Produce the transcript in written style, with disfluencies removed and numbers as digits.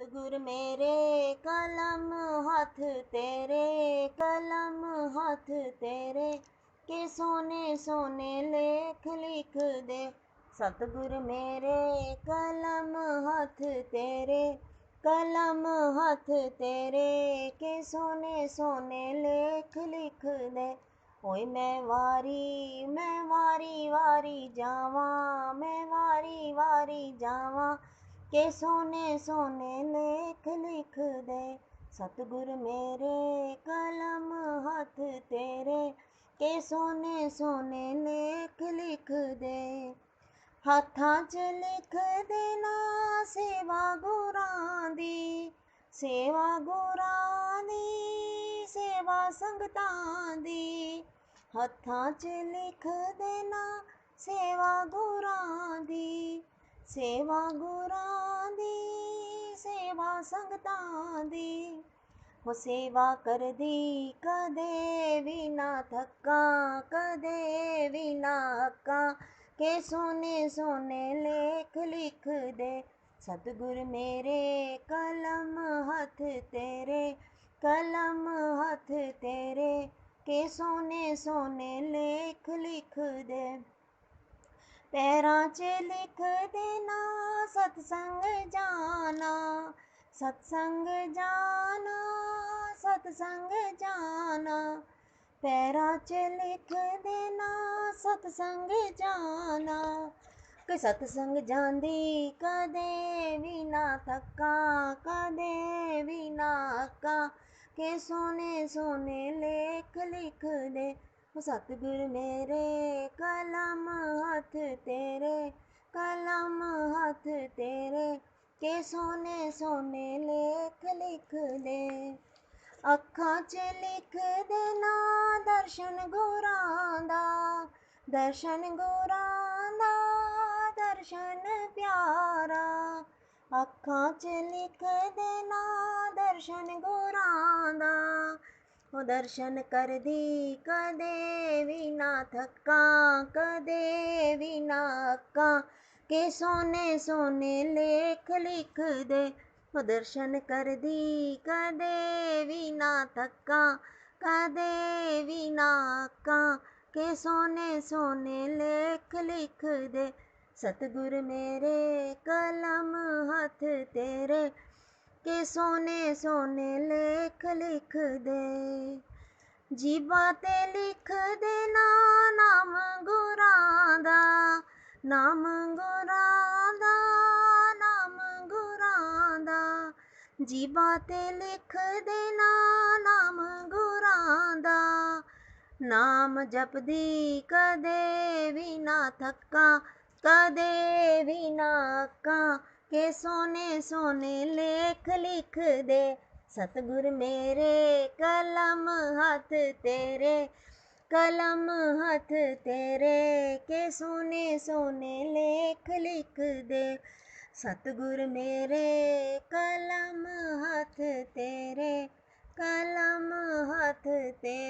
सतगुर मेरे कलम हाथ तेरे, कलम हाथ तेरे के सोने सोने लेख लिख दे। सतगुर मेरे कलम हाथ तेरे, कलम हाथ तेरे के सोने सोने लेख लिख दे। ओए मैं वारी वारी जावा, मैं वारी वारी जावा के सोने सोने लेख लिख दे। सतगुर मेरे कलम हाथ तेरे के सोने सोने लेख लिख दे। हाथां च लिख देना सेवा गुरां दी, सेवा गुरां दी, सेवा संगतां दी। हत्थां च लिख देना सेवा गुरां दी, सेवा गुरां दी, सेवा संगतां दी। हो सेवा करदी कदे भी ना थक्कां, कदे भी ना हक्कां के सोने सोने लेख लिख दे। सतगुर मेरे कलम हाथ तेरे, कलम हाथ तेरे के सोने सोने लेख लिख दे। पैरां च लिख देना सतसंग जाना, सतसंग जाना, सतसंग जाना। पैरां च लिख देना सतसंग जाना, कि सतसंग जांदी कदे भी ना थक्कां, कदे भी ना हक्कां के सोने सोने लेख लिख दे। सतगुर मेरे कलम हाथ तेरे, कलम हाथ तेरे के सोने सोने लेख लिख दे। अखां च लिख देना दर्शन गुरां दा, दर्शन गुरां दा, दर्शन प्यारा। अखां च लिख देना दर्शन गुरां दा, ओ दर्शन करदी कदे भी ना थक्कां, कदे भी ना हक्कां के सोने सोने लेख लिख दे। ओ दर्शन करदी कदे भी ना थक्कां, कदे भी ना हक्कां के सोने सोने लेख लिख दे। सतगुर मेरे कलम हाथ तेरे के सोने सोने लेख लिख दे। जीबां ते लिख देना नाम गुरां दा, नाम गुरां दा, नाम गुरां दा। जीबां ते लिख देना नाम गुरां दा, नाम जपदी कदे भी ना थक्कां, कदे भी ना हक्कां के सोने सोने लेख लिख दे। सतगुर मेरे कलम हाथ तेरे, कलम हाथ तेरे के सोने सोने लेख लिख दे। सतगुर मेरे कलम हाथ तेरे, कलम हाथ तेरे।